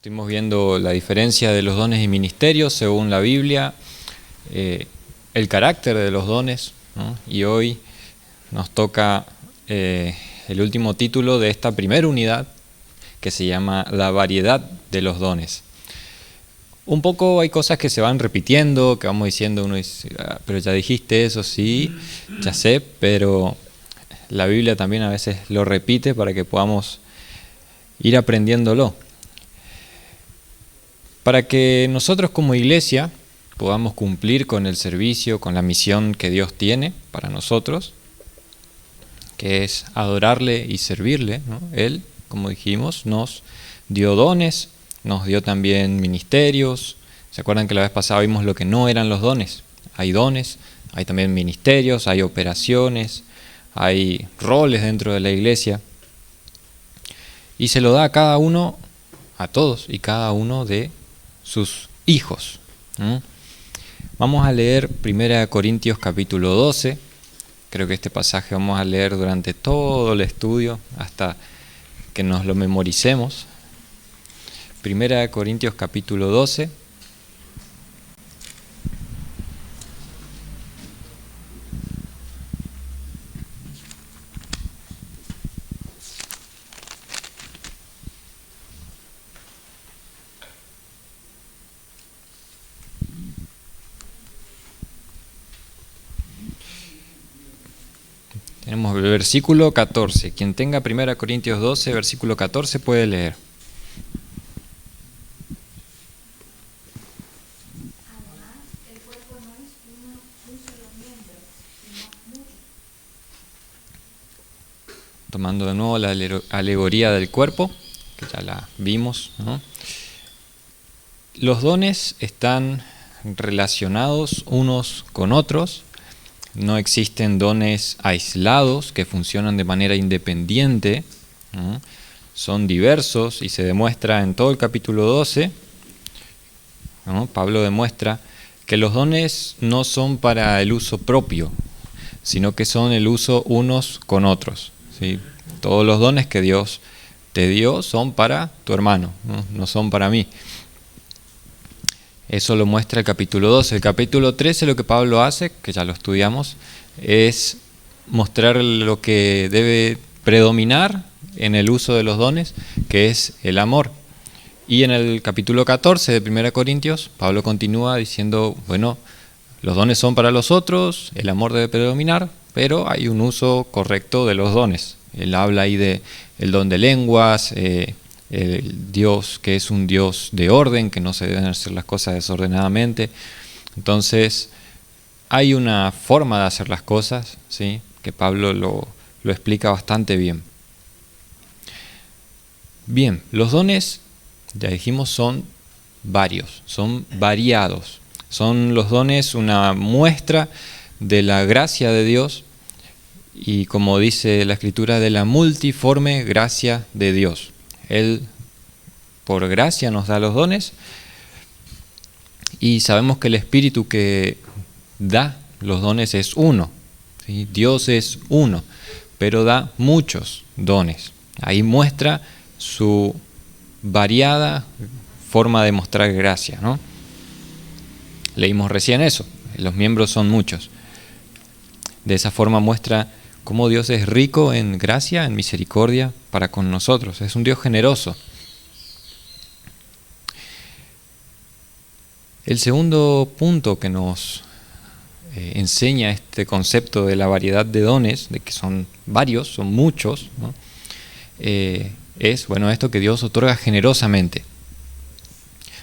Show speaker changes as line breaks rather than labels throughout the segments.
Estuvimos viendo la diferencia de los dones y ministerios según la Biblia, el carácter de los dones, ¿no? Y hoy nos toca el último título de esta primera unidad, que se llama La variedad de los dones. Un poco hay cosas que se van repitiendo, que vamos diciendo, uno dice, pero ya dijiste eso, sí, ya sé, pero la Biblia también a veces lo repite para que podamos ir aprendiéndolo. Para que nosotros como iglesia podamos cumplir con el servicio, con la misión que Dios tiene para nosotros, que es adorarle y servirle, ¿no? Él, como dijimos, nos dio dones, nos dio también ministerios. ¿Se acuerdan que la vez pasada vimos lo que no eran los dones? Hay dones, hay también ministerios, hay operaciones, hay roles dentro de la iglesia. Y se lo da a cada uno, a todos y cada uno de sus hijos. Vamos a leer 1 Corintios capítulo 12. Creo que este pasaje vamos a leer durante todo el estudio hasta que nos lo memoricemos. 1 Corintios capítulo 12. Tenemos el versículo 14. Quien tenga 1 Corintios 12, versículo 14, puede leer.
Además, el cuerpo no es un solo miembro, sino muchos.
Tomando de nuevo la alegoría del cuerpo, que ya la vimos, ¿no? Los dones están relacionados unos con otros. No existen dones aislados que funcionan de manera independiente, ¿no? Son diversos y se demuestra en todo el capítulo 12, ¿no? Pablo demuestra que los dones no son para el uso propio, sino que son el uso unos con otros, ¿sí? Todos los dones que Dios te dio son para tu hermano, no son para mí. Eso lo muestra el capítulo 12. El capítulo 13 lo que Pablo hace, que ya lo estudiamos, es mostrar lo que debe predominar en el uso de los dones, que es el amor. Y en el capítulo 14 de 1 Corintios, Pablo continúa diciendo, bueno, los dones son para los otros, el amor debe predominar, pero hay un uso correcto de los dones. Él habla ahí de el don de lenguas, el Dios que es un Dios de orden, que no se deben hacer las cosas desordenadamente. Entonces, hay una forma de hacer las cosas, ¿sí? Que Pablo lo explica bastante bien. Bien, los dones, ya dijimos, son varios, son variados. Son los dones una muestra de la gracia de Dios y, como dice la Escritura, de la multiforme gracia de Dios. Él, por gracia, nos da los dones y sabemos que el Espíritu que da los dones es uno, ¿sí? Dios es uno, pero da muchos dones. Ahí muestra su variada forma de mostrar gracia, ¿no? Leímos recién eso, los miembros son muchos. De esa forma muestra cómo Dios es rico en gracia, en misericordia para con nosotros. Es un Dios generoso. El segundo punto que nos enseña este concepto de la variedad de dones, de que son varios, son muchos, ¿no? Es, bueno, esto que Dios otorga generosamente.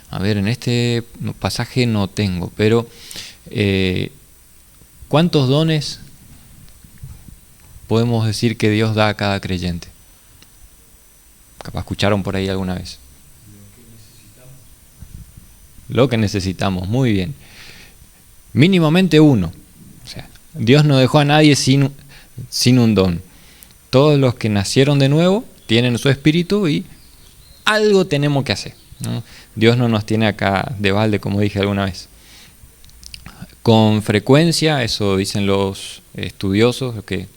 A ver, en este pasaje no tengo, pero ¿cuántos dones podemos decir que Dios da a cada creyente? Capaz escucharon por ahí alguna vez. Lo que necesitamos, muy bien. Mínimamente uno. O sea, Dios no dejó a nadie sin un don. Todos los que nacieron de nuevo tienen su espíritu y algo tenemos que hacer, ¿no? Dios no nos tiene acá de balde, como dije alguna vez. Con frecuencia, eso dicen los estudiosos, los que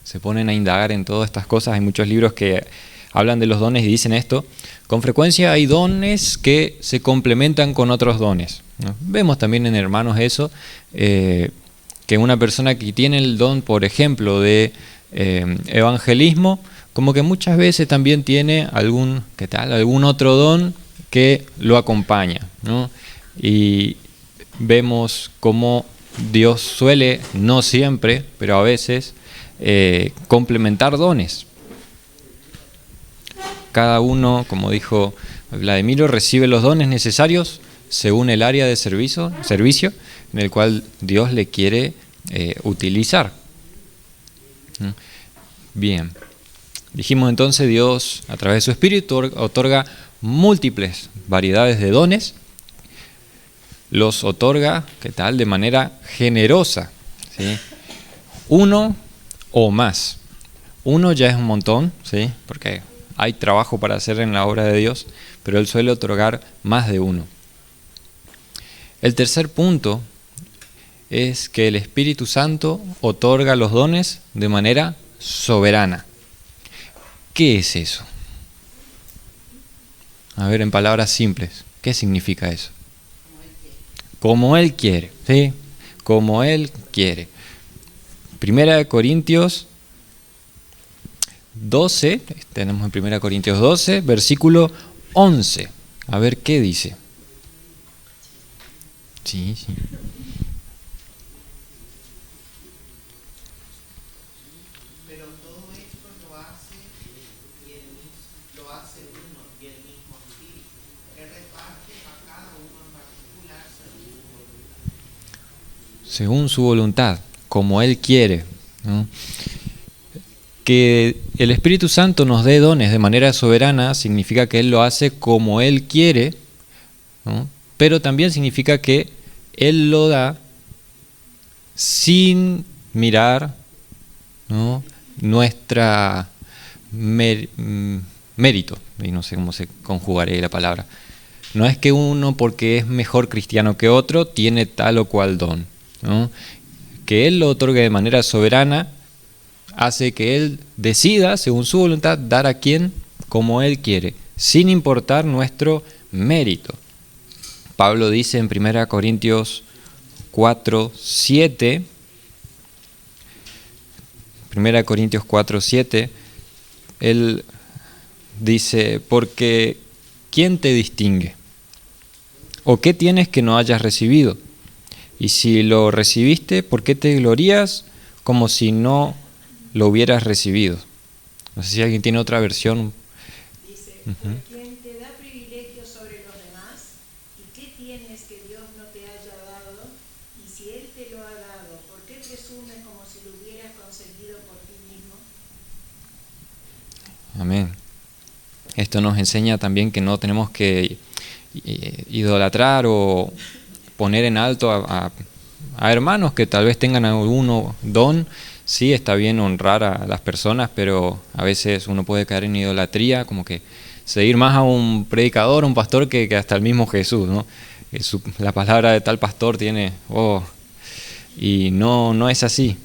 se ponen a indagar en todas estas cosas. Hay muchos libros que hablan de los dones y dicen esto: con frecuencia hay dones que se complementan con otros dones, ¿no? Vemos también en hermanos eso, que una persona que tiene el don, por ejemplo, de evangelismo, como que muchas veces también tiene algún otro don que lo acompaña, ¿no? Y vemos cómo Dios suele, no siempre, pero a veces, complementar dones. Cada uno, como dijo Vladimiro, recibe los dones necesarios según el área de servicio en el cual Dios le quiere utilizar. Bien, dijimos entonces, Dios a través de su Espíritu otorga múltiples variedades de dones. Los otorga, de manera generosa, ¿sí? Uno o más. Uno ya es un montón, ¿sí? Porque hay trabajo para hacer en la obra de Dios, pero Él suele otorgar más de uno. El tercer punto es que el Espíritu Santo otorga los dones de manera soberana. ¿Qué es eso? A ver, en palabras simples, ¿qué significa eso? Como Él quiere, ¿sí? Como Él quiere. Primera de Corintios 12, tenemos en Primera de Corintios 12, versículo 11. A ver qué dice. Sí.
Pero todo esto lo hace uno y el mismo Espíritu, que reparte a cada uno en particular
según su voluntad, como Él quiere, ¿no? Que el Espíritu Santo nos dé dones de manera soberana significa que Él lo hace como Él quiere, ¿no? Pero también significa que Él lo da sin mirar, ¿no?, nuestra mérito, y no sé cómo se conjugaría la palabra. No es que uno, porque es mejor cristiano que otro, tiene tal o cual don, ¿no? Que Él lo otorgue de manera soberana hace que Él decida, según su voluntad, dar a quien como Él quiere, sin importar nuestro mérito. Pablo dice en 1 Corintios 4:7, 1 Corintios 4:7, él dice: porque ¿quién te distingue? ¿O qué tienes que no hayas recibido? Y si lo recibiste, ¿por qué te glorías como si no lo hubieras recibido? No sé si alguien tiene otra versión.
Dice, ¿quién te da privilegios sobre los demás? ¿Y qué tienes que Dios no te haya dado? Y si Él te lo ha dado, ¿por qué presumes como si lo hubieras conseguido por ti mismo?
Amén. Esto nos enseña también que no tenemos que idolatrar o poner en alto a hermanos que tal vez tengan algún don. Sí, está bien honrar a las personas, pero a veces uno puede caer en idolatría, como que seguir más a un predicador, un pastor, que hasta el mismo Jesús, ¿no? La palabra de tal pastor tiene, y no es así.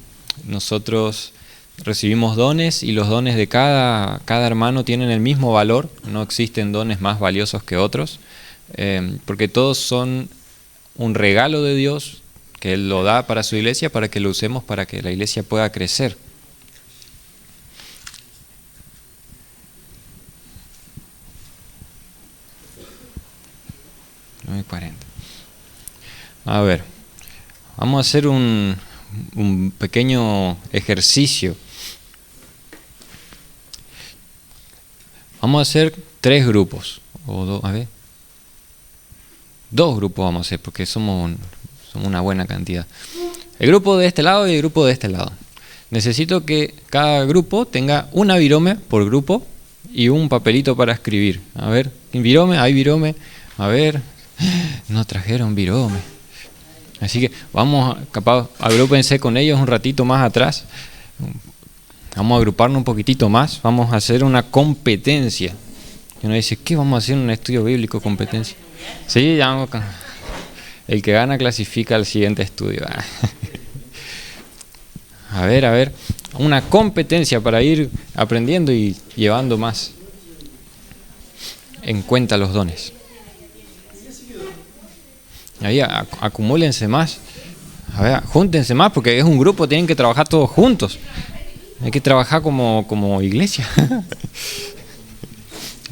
Nosotros recibimos dones y los dones de cada hermano tienen el mismo valor, no existen dones más valiosos que otros, porque todos son un regalo de Dios que Él lo da para su iglesia, para que lo usemos para que la iglesia pueda crecer. A ver, vamos a hacer un pequeño ejercicio. Vamos a hacer 3 grupos, dos grupos vamos a hacer, porque somos una buena cantidad. El grupo de este lado y el grupo de este lado. Necesito que cada grupo tenga una virome por grupo y un papelito para escribir. A ver, virome, hay virome. A ver, no trajeron virome. Así que vamos, capaz, agrúpense con ellos un ratito más atrás. Vamos a agruparnos un poquitito más. Vamos a hacer una competencia. Y uno dice, ¿qué vamos a hacer en un estudio bíblico competencia? Sí, ya vamos a... El que gana clasifica al siguiente estudio. A ver, una competencia para ir aprendiendo y llevando más. en cuenta los dones. Ahí acumúlense más. A ver, júntense más porque es un grupo, tienen que trabajar todos juntos. Hay que trabajar como iglesia.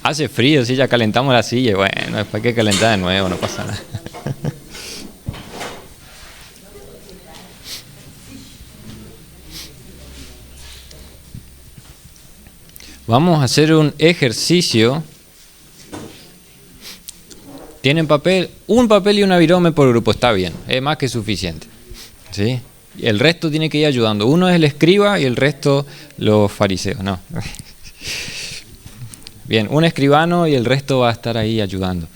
Hace frío, sí, ya calentamos la silla. Bueno, después hay que calentar de nuevo, no pasa nada. Vamos a hacer un ejercicio. Tienen papel, un papel y una virome por grupo, está bien, es más que suficiente. ¿Sí? El resto tiene que ir ayudando. Uno es el escriba y el resto los fariseos, no. Bien, un escribano y el resto va a estar ahí ayudando.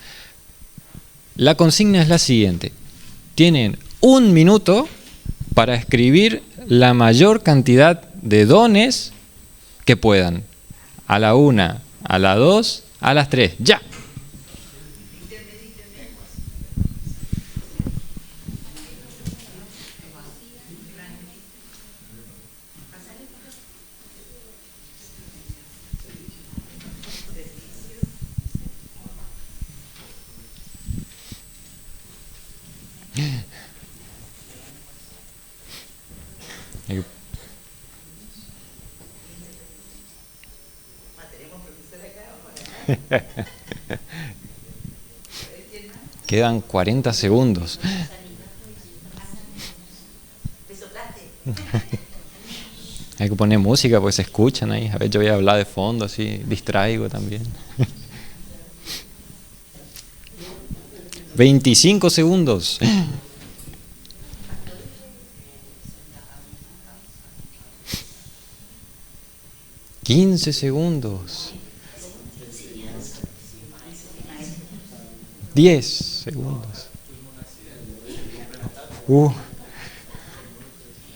La consigna es la siguiente. Tienen 1 minuto para escribir la mayor cantidad de dones que puedan. A la 1, a la 2, a las 3. ¡Ya! Quedan 40 segundos. Hay que poner música porque se escuchan ahí. A ver, yo voy a hablar de fondo, así distraigo también. 25 segundos. 15 segundos. 10 segundos.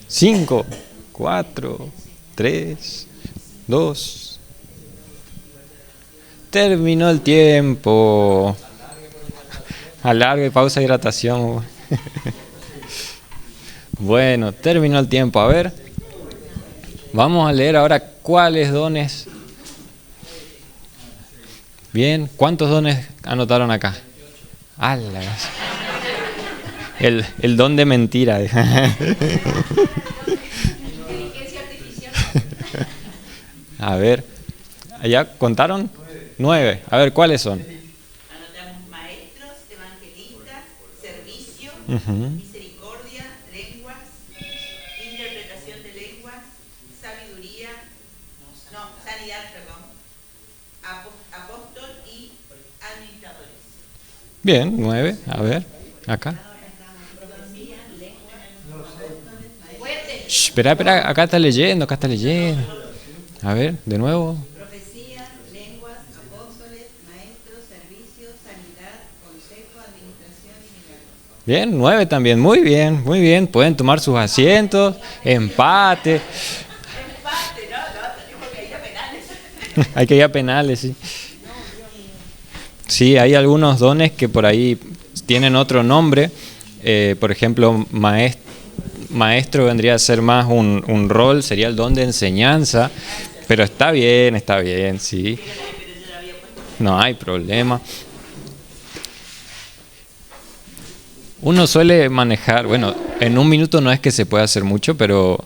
5, 4, 3, 2. Terminó el tiempo. Alargue, pausa, hidratación. Bueno, terminó el tiempo. A ver, vamos a leer ahora cuáles dones. Bien, ¿cuántos dones anotaron acá? El don de mentira. A ver, ¿ya contaron? 9. A ver, ¿cuáles son?
Anotamos maestros, evangelistas, servicio, misericordia, lenguas, interpretación de lenguas, sabiduría, sanidad, apóstol y administradores.
Bien, 9. A ver, acá. Shh, espera, acá está leyendo, A ver, de nuevo.
Profecías, lenguas, apóstoles, maestros, servicios, sanidad, consejo, administración y milagros.
Bien, 9 también, muy bien. Pueden tomar sus asientos, empate.
Empate, no, tenemos que ir a penales.
Hay que ir a penales, sí. Sí, hay algunos dones que por ahí tienen otro nombre. Por ejemplo, maestro vendría a ser más un rol, sería el don de enseñanza. Pero está bien, sí. No hay problema. Uno suele manejar, bueno, en 1 minuto no es que se pueda hacer mucho, pero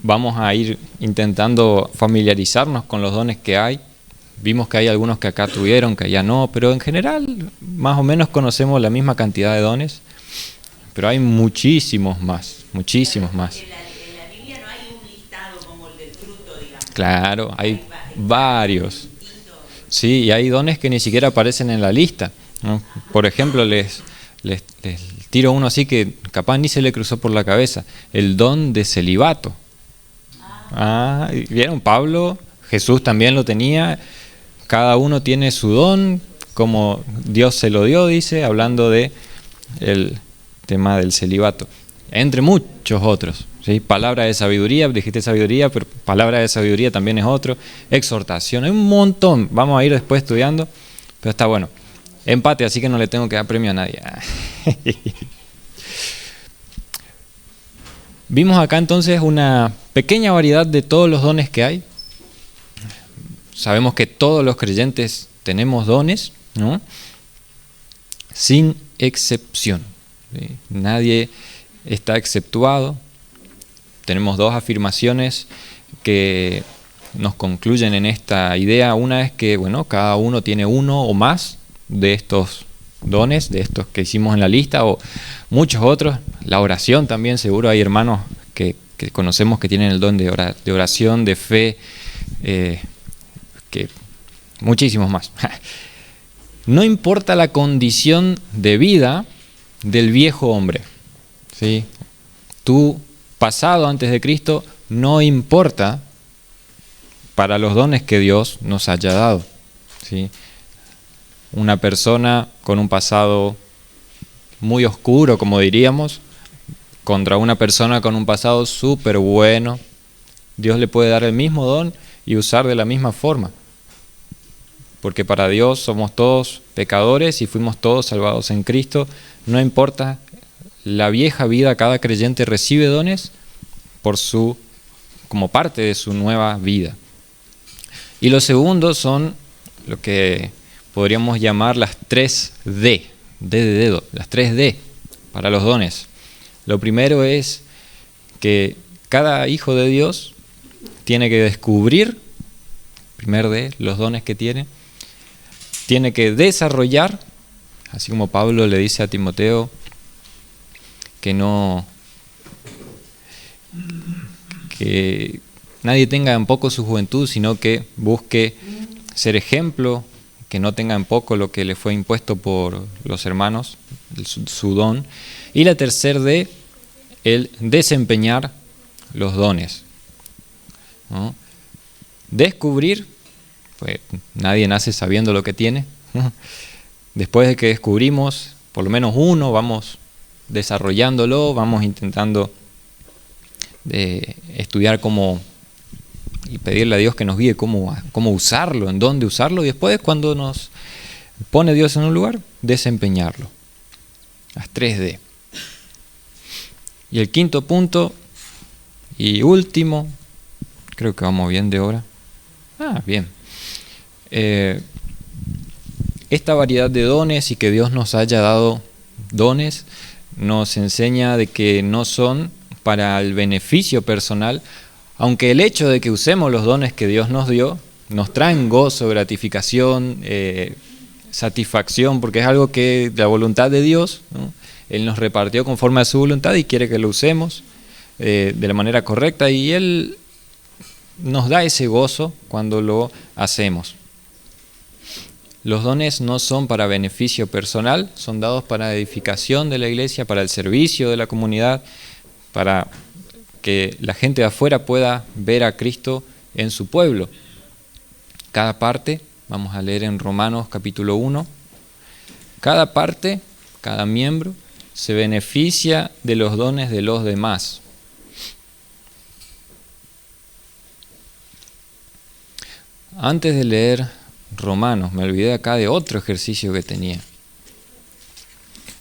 vamos a ir intentando familiarizarnos con los dones que hay. Vimos que hay algunos que acá tuvieron, que allá no, pero en general más o menos conocemos la misma cantidad de dones, pero hay muchísimos más.
En la Biblia no hay un listado como el del fruto, digamos.
Claro, hay varios. Sí, y hay dones que ni siquiera aparecen en la lista, ¿no? Por ejemplo, les tiro uno así que capaz ni se le cruzó por la cabeza, el don de celibato. ¿Vieron? Pablo, Jesús también lo tenía. Cada uno tiene su don, como Dios se lo dio, dice, hablando de el tema del celibato. Entre muchos otros, ¿sí? Palabra de sabiduría, dijiste sabiduría, pero palabra de sabiduría también es otro. Exhortación, hay un montón. Vamos a ir después estudiando, pero está bueno. Empate, así que no le tengo que dar premio a nadie. Vimos acá entonces una pequeña variedad de todos los dones que hay. Sabemos que todos los creyentes tenemos dones, ¿no? Sin excepción. ¿Sí? Nadie está exceptuado. Tenemos dos afirmaciones que nos concluyen en esta idea. Una es que, bueno, cada uno tiene uno o más de estos dones, de estos que hicimos en la lista, o muchos otros. La oración también, seguro hay hermanos que conocemos que tienen el don de oración, de fe, que muchísimos más. No importa la condición de vida del viejo hombre, ¿sí? Tu pasado antes de Cristo no importa para los dones que Dios nos haya dado, ¿sí? Una persona con un pasado muy oscuro, como diríamos, contra una persona con un pasado súper bueno, Dios le puede dar el mismo don y usar de la misma forma. Porque para Dios somos todos pecadores y fuimos todos salvados en Cristo. No importa la vieja vida, cada creyente recibe dones como parte de su nueva vida. Y los segundos son lo que podríamos llamar las 3D, D de dedo, las 3D para los dones. Lo primero es que cada hijo de Dios tiene que descubrir, primer D, los dones que tiene que desarrollar, así como Pablo le dice a Timoteo que nadie tenga en poco su juventud, sino que busque ser ejemplo, que no tenga en poco lo que le fue impuesto por los hermanos, su don. Y la tercera D, el desempeñar los dones, ¿no? Descubrir, pues nadie nace sabiendo lo que tiene. Después de que descubrimos por lo menos uno, vamos desarrollándolo, vamos intentando estudiar y pedirle a Dios que nos guíe cómo usarlo, en dónde usarlo, y después cuando nos pone Dios en un lugar, desempeñarlo. Las 3D. Y el quinto punto y último, creo que vamos bien de hora. Bien. Esta variedad de dones y que Dios nos haya dado dones nos enseña de que no son para el beneficio personal, aunque el hecho de que usemos los dones que Dios nos dio nos traen gozo, gratificación, satisfacción, porque es algo que la voluntad de Dios, ¿no? Él nos repartió conforme a su voluntad y quiere que lo usemos de la manera correcta, y Él nos da ese gozo cuando lo hacemos. Los dones no son para beneficio personal, son dados para edificación de la iglesia, para el servicio de la comunidad, para que la gente de afuera pueda ver a Cristo en su pueblo. Cada parte, vamos a leer en Romanos capítulo 1, cada parte, cada miembro, se beneficia de los dones de los demás. Antes de leer Romanos, me olvidé acá de otro ejercicio que tenía.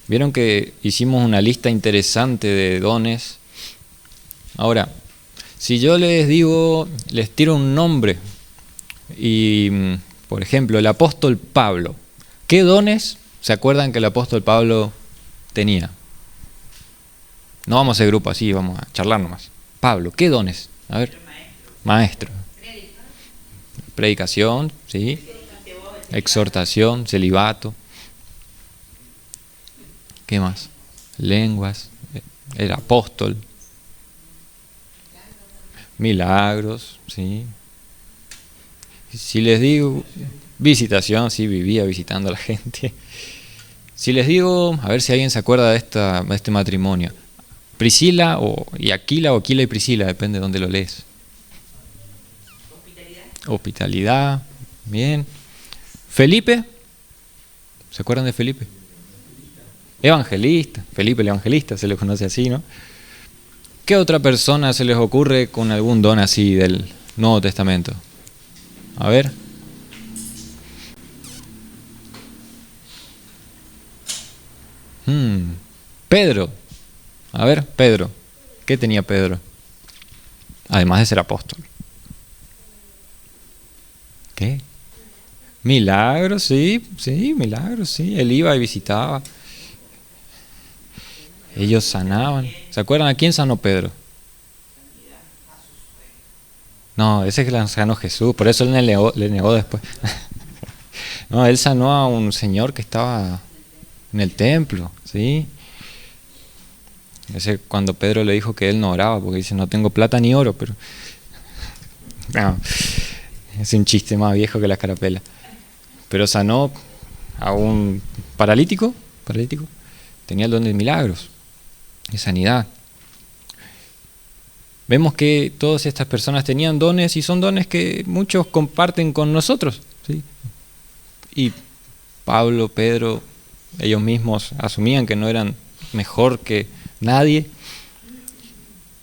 Vieron que hicimos una lista interesante de dones. Ahora, si yo les tiro un nombre, y por ejemplo, el apóstol Pablo, ¿qué dones se acuerdan que el apóstol Pablo tenía? No vamos a hacer grupo así, vamos a charlar nomás. Pablo, ¿qué dones? A ver. Maestro. Predicación, ¿sí? Exhortación, celibato. ¿Qué más? Lenguas. Era apóstol. Milagros, ¿sí? Si les digo visitación, sí, vivía visitando a la gente. Si les digo, a ver si alguien se acuerda de este matrimonio. Priscila y Aquila, o Aquila y Priscila, depende de dónde lo lees. Hospitalidad, bien. Felipe, ¿se acuerdan de Felipe? Evangelista, Felipe el evangelista, se le conoce así, ¿no? ¿Qué otra persona se les ocurre con algún don así del Nuevo Testamento? A ver. Pedro. A ver, Pedro. ¿Qué tenía Pedro? Además de ser apóstol. ¿Qué? Milagros, sí, milagros, sí. Él iba y visitaba. Ellos sanaban. ¿Se acuerdan a quién sanó Pedro? No, ese es que sanó Jesús, por eso él le negó después. No, él sanó a un señor que estaba en el templo, ¿sí? Ese cuando Pedro le dijo que él no oraba, porque dice, no tengo plata ni oro, pero... No, es un chiste más viejo que la escarapela. Pero sanó a un paralítico, tenía el don de milagros, de sanidad. Vemos que todas estas personas tenían dones y son dones que muchos comparten con nosotros, ¿sí? Y Pablo, Pedro, ellos mismos asumían que no eran mejor que nadie.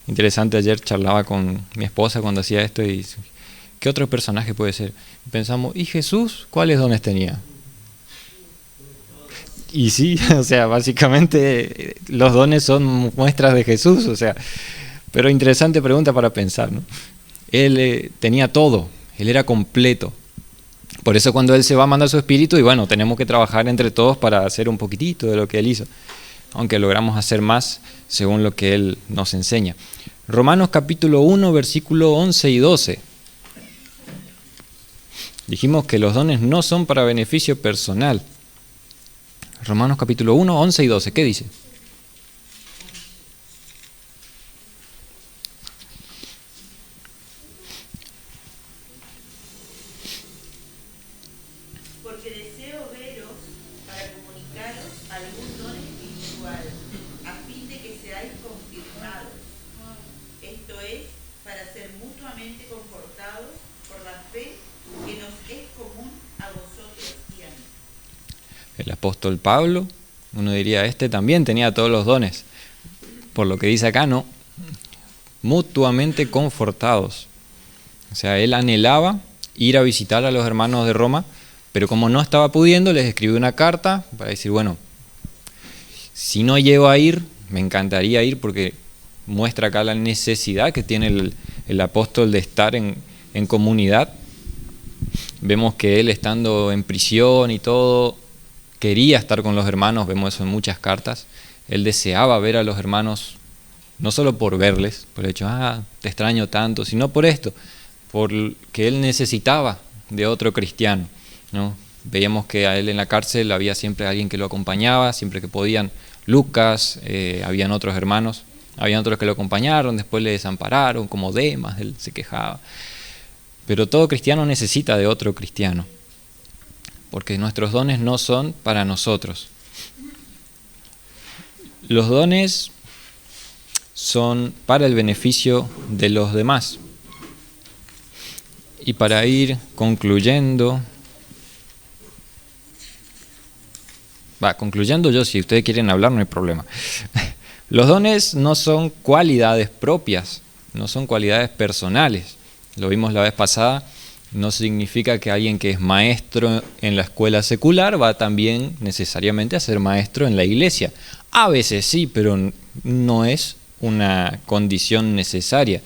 Interesante, ayer charlaba con mi esposa cuando hacía esto y dice, ¿qué otro personaje puede ser? Y pensamos, ¿y Jesús cuáles dones tenía? Y sí, o sea, básicamente los dones son muestras de Jesús, o sea, pero interesante pregunta para pensar, ¿no? Él tenía todo, él era completo. Por eso cuando él se va a mandar su espíritu, y bueno, tenemos que trabajar entre todos para hacer un poquitito de lo que él hizo, aunque logramos hacer más según lo que él nos enseña. Romanos capítulo 1, versículo 11 y 12. Dijimos que los dones no son para beneficio personal. Romanos capítulo 1, 11 y 12, ¿qué dice?
Porque deseo veros para comunicaros algún don espiritual, a fin de que seáis confirmados. Esto es, para ser mutuamente confortados por la fe que nos es común a vosotros y a mí.
El apóstol Pablo, uno diría, este también tenía todos los dones. Por lo que dice acá, no. Mutuamente confortados. O sea, él anhelaba ir a visitar a los hermanos de Roma, pero como no estaba pudiendo, les escribió una carta para decir, bueno, si no llego a ir, me encantaría ir porque muestra acá la necesidad que tiene el apóstol de estar en comunidad. Vemos que él estando en prisión y todo, quería estar con los hermanos, vemos eso en muchas cartas. Él deseaba ver a los hermanos, no solo por verles, por el hecho, te extraño tanto, sino por esto, porque él necesitaba de otro cristiano, ¿no? Veíamos que a él en la cárcel había siempre alguien que lo acompañaba, siempre que podían. Lucas, habían otros hermanos, habían otros que lo acompañaron, después le desampararon, como Demas, él se quejaba. Pero todo cristiano necesita de otro cristiano, porque nuestros dones no son para nosotros. Los dones son para el beneficio de los demás. Y para ir concluyendo, yo, si ustedes quieren hablar no hay problema. Los dones no son cualidades propias, no son cualidades personales. Lo vimos la vez pasada, no significa que alguien que es maestro en la escuela secular va también necesariamente a ser maestro en la iglesia. A veces sí, pero no es una condición necesaria.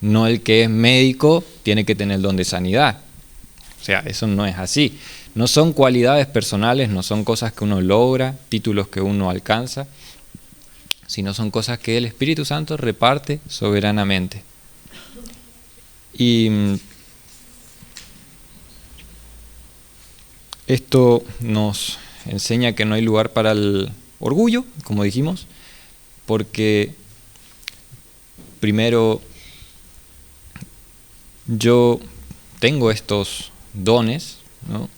No el que es médico tiene que tener el don de sanidad. O sea, eso no es así. No son cualidades personales, no son cosas que uno logra, títulos que uno alcanza, sino son cosas que el Espíritu Santo reparte soberanamente. Y esto nos enseña que no hay lugar para el orgullo, como dijimos, porque primero yo tengo estos dones, ¿no?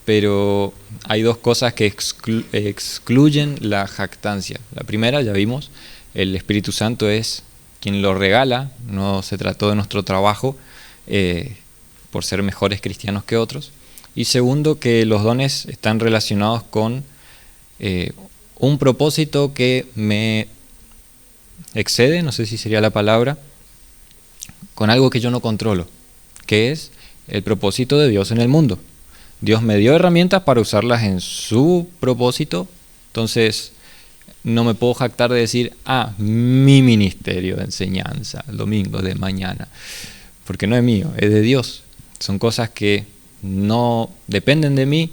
Pero hay dos cosas que excluyen la jactancia. La primera, ya vimos, el Espíritu Santo es quien lo regala, no se trató de nuestro trabajo por ser mejores cristianos que otros. Y segundo, que los dones están relacionados con un propósito que me excede, no sé si sería la palabra, con algo que yo no controlo, que es el propósito de Dios en el mundo. Dios me dio herramientas para usarlas en su propósito, entonces no me puedo jactar de decir, mi ministerio de enseñanza, el domingo de mañana, porque no es mío, es de Dios. Son cosas que no dependen de mí,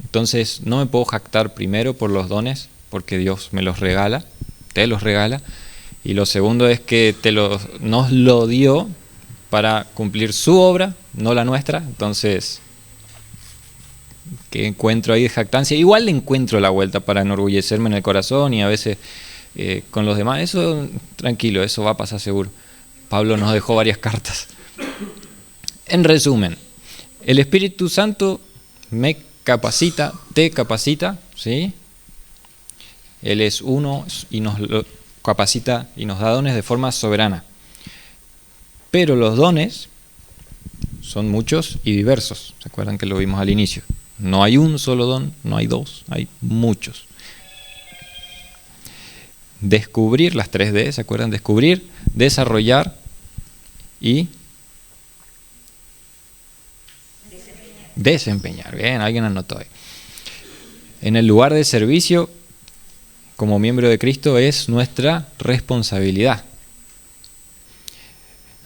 entonces no me puedo jactar primero por los dones, porque Dios me los regala, te los regala, y lo segundo es que nos lo dio para cumplir su obra, no la nuestra. Entonces, ¿qué encuentro ahí de jactancia? Igual le encuentro la vuelta para enorgullecerme en el corazón y a veces con los demás. Eso, tranquilo, eso va a pasar seguro. Pablo nos dejó varias cartas. En resumen, el Espíritu Santo me capacita, te capacita, ¿sí? Él es uno y nos lo capacita y nos da dones de forma soberana. Pero los dones son muchos y diversos. ¿Se acuerdan que lo vimos al inicio? No hay un solo don, no hay dos, hay muchos. Descubrir, las 3D, ¿se acuerdan? Descubrir, desarrollar y desempeñar. Bien, alguien anotó ahí. En el lugar de servicio, como miembro de Cristo, es nuestra responsabilidad.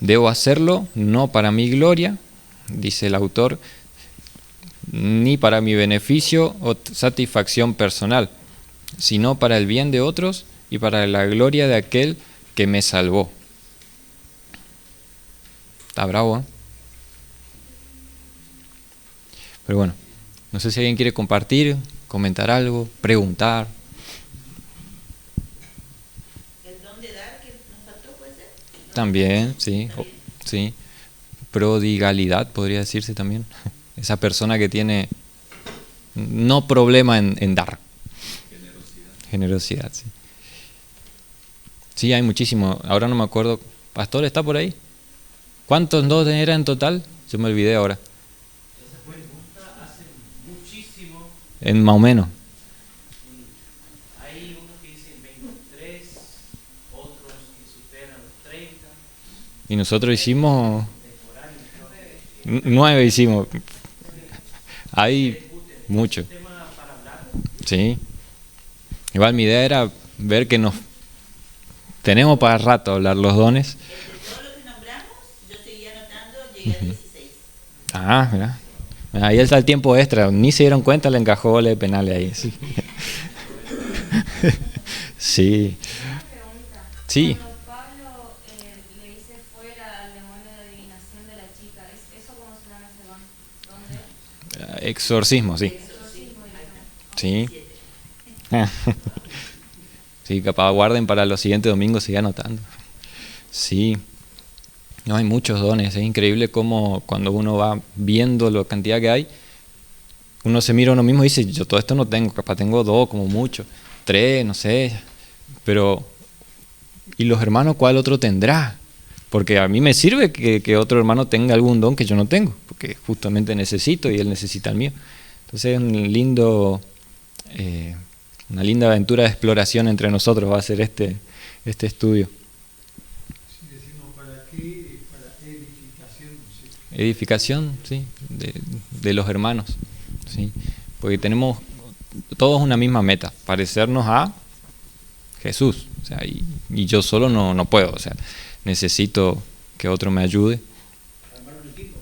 Debo hacerlo no para mi gloria, dice el autor, ni para mi beneficio o satisfacción personal, sino para el bien de otros y para la gloria de aquel que me salvó. Está bravo, ¿eh? Pero bueno, no sé si alguien quiere compartir, comentar algo, preguntar.
El don de dar que nos faltó, ¿puede ser?
También, sí, sí. Prodigalidad podría decirse también. Esa persona que tiene no problema en dar. Generosidad, sí. Sí, hay muchísimo. Ahora no me acuerdo. ¿Pastor está por ahí? ¿Cuántos dones eran en total? Yo me olvidé ahora.
Esa pregunta hace muchísimo.
En más o menos.
Hay unos que dicen 23, otros que superan los 30.
Y nosotros hicimos 9 hicimos. Hay mucho. Sí. Igual mi idea era ver que nos tenemos para rato hablar los dones.
Entre todo lo que nombramos, yo seguí anotando, llegué a 16.
Ah, mira. Ahí está el tiempo extra. Ni se dieron cuenta, le encajó goles de penales ahí. Sí. Sí.
Una pregunta.
Sí.
Cuando Pablo le dice fuera al demonio de adivinación de la chica, ¿eso cómo se llama ese don? ¿Dónde?
Exorcismo, sí.
Exorcismo directamente.
Sí. Sí, capaz guarden para los siguientes domingos, sigan anotando. Sí. No, hay muchos dones. Es increíble cómo cuando uno va viendo la cantidad que hay, uno se mira a uno mismo y dice, yo todo esto no tengo, capaz tengo 2 como mucho, 3, no sé. Pero, ¿y los hermanos cuál otro tendrá? Porque a mí me sirve que otro hermano tenga algún don que yo no tengo, porque justamente necesito y él necesita el mío. Entonces es una linda aventura de exploración entre nosotros va a ser este estudio.
Si decimos para qué, para edificación, ¿sí?
Edificación, sí, de los hermanos, sí, porque tenemos todos una misma meta, parecernos a Jesús, o sea, y yo solo no puedo, o sea, necesito que otro me ayude.
Armar un equipo.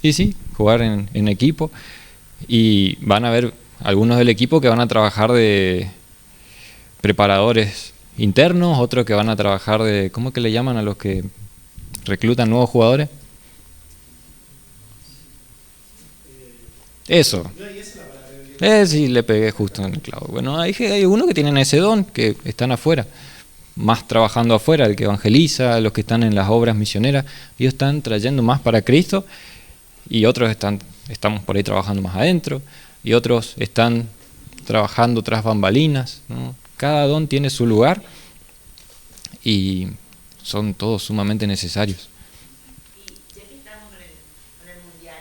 Y sí, jugar en equipo, y van a ver algunos del equipo que van a trabajar de preparadores internos, otros que van a trabajar de, ¿cómo que le llaman a los que reclutan nuevos jugadores? Eso. Sí, le pegué justo en el clavo. Bueno, hay unos que tienen ese don, que están afuera, más trabajando afuera, el que evangeliza, los que están en las obras misioneras, ellos están trayendo más para Cristo, y otros estamos por ahí trabajando más adentro, y otros están trabajando tras bambalinas, ¿no? Cada don tiene su lugar y son todos sumamente necesarios.
Y ya que estamos con el mundial,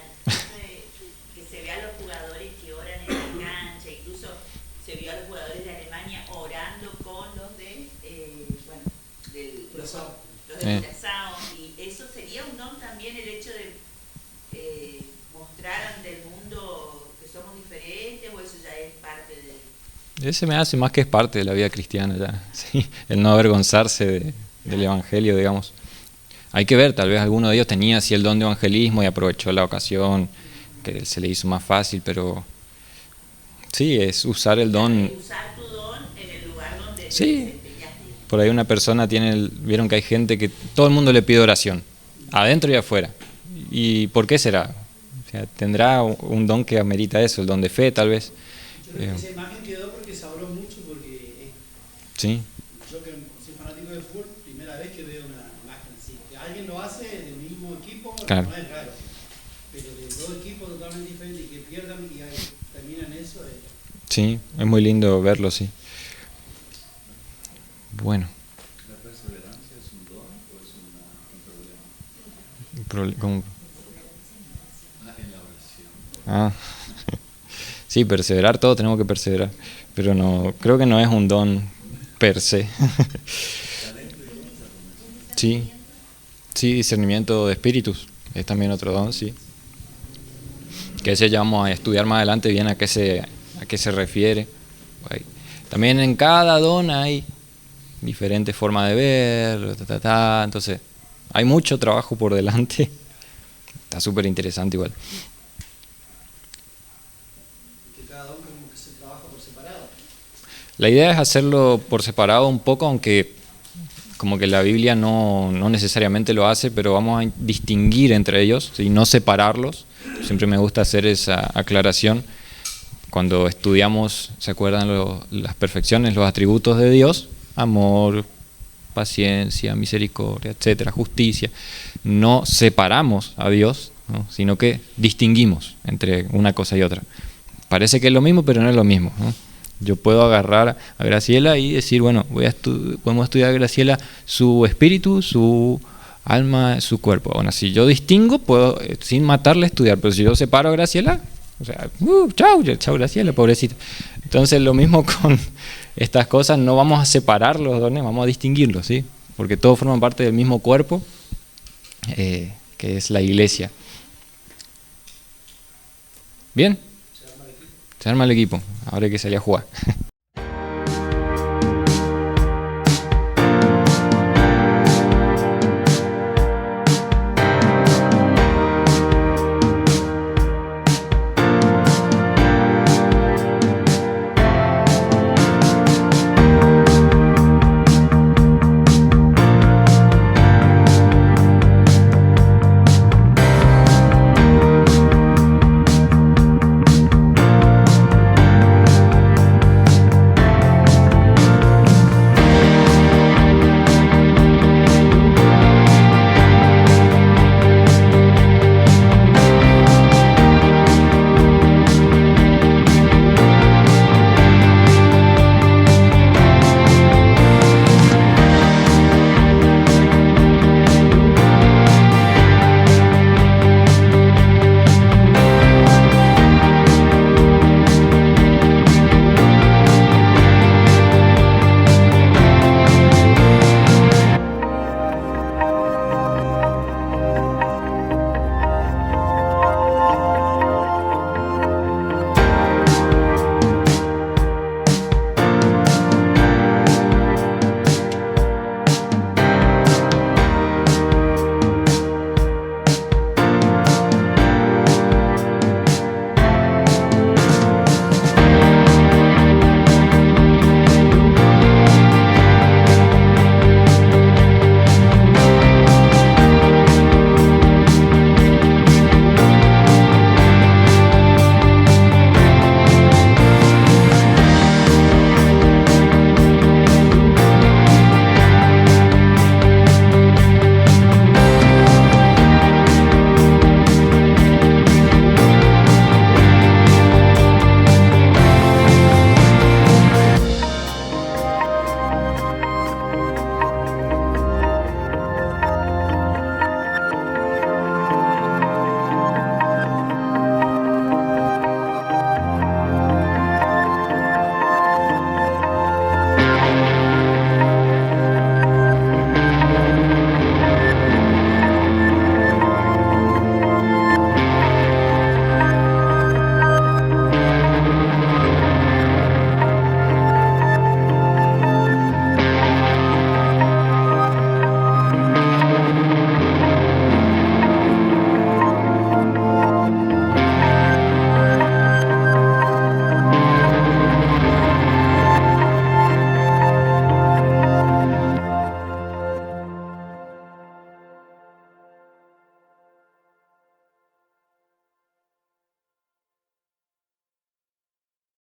que se ve a los jugadores que oran en la cancha, incluso se vio a los jugadores de Alemania orando con los de, los de Curazao, y eso sería un don también, el hecho de mostrar ante el mundo que somos diferentes, o eso ya es parte de...
Ese me hace más que es parte de la vida cristiana ya, ¿sí? El no avergonzarse del evangelio, digamos. Hay que ver, tal vez alguno de ellos tenía así el don de evangelismo y aprovechó la ocasión que se le hizo más fácil, pero sí, es usar el don.
Usar tu don en el lugar donde
Sí.
te desempeñaste.
Por ahí una persona tiene, vieron que hay gente que todo el mundo le pide oración, adentro y afuera. ¿Y por qué será? O sea, tendrá un don que amerita eso, el don de fe tal vez.
Yo creo que esa imagen quedó porque se habló mucho, porque
Sí,
yo que soy fanático de fútbol, primera vez que veo una imagen así. Que alguien lo hace del mismo equipo,
Claro.
no es raro. Pero de dos equipos totalmente diferentes y que pierdan y terminan eso,
sí, es muy lindo verlo, sí. Bueno.
¿La perseverancia es un don o es un problema?
¿Cómo?
En la oración.
Ah, sí, perseverar, todos tenemos que perseverar, pero no, creo que no es un don per se. Sí, sí, discernimiento de espíritus, es también otro don, sí. Que ese ya vamos a estudiar más adelante bien a qué se refiere. También en cada don hay diferentes formas de ver, entonces hay mucho trabajo por delante. Está súper interesante igual.
que cada don como que se trabaja por separado.
La idea es hacerlo por separado un poco, aunque como que la Biblia no necesariamente lo hace, pero vamos a distinguir entre ellos y no separarlos. Siempre me gusta hacer esa aclaración. Cuando estudiamos, ¿se acuerdan las perfecciones, los atributos de Dios? Amor, paciencia, misericordia, etcétera, justicia. No separamos a Dios, ¿no? Sino que distinguimos entre una cosa y otra. Parece que es lo mismo, pero no es lo mismo, ¿no? Yo puedo agarrar a Graciela y decir, bueno, podemos estudiar a Graciela su espíritu, su alma, su cuerpo. Bueno, si yo distingo, puedo sin matarle estudiar, pero si yo separo a Graciela, o sea, chau Graciela, pobrecita. Entonces lo mismo con estas cosas, no vamos a separar los dones, vamos a distinguirlos, ¿sí? Porque todos forman parte del mismo cuerpo, que es la iglesia. Bien, se arma el equipo, ahora hay que salir a jugar.